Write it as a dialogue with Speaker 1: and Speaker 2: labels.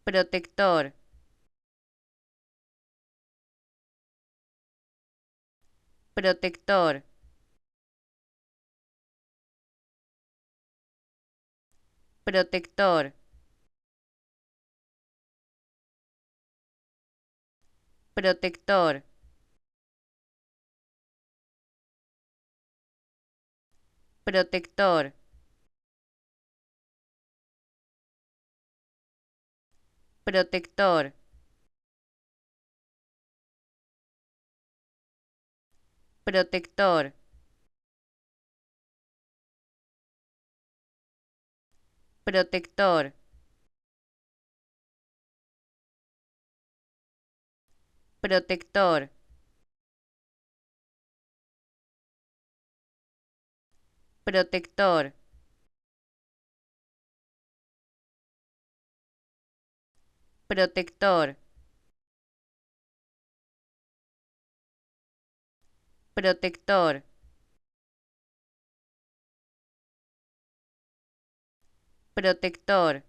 Speaker 1: protector, protector, protector, protector, protector, protector, protector, protector, protector, protector, protector, protector, protector,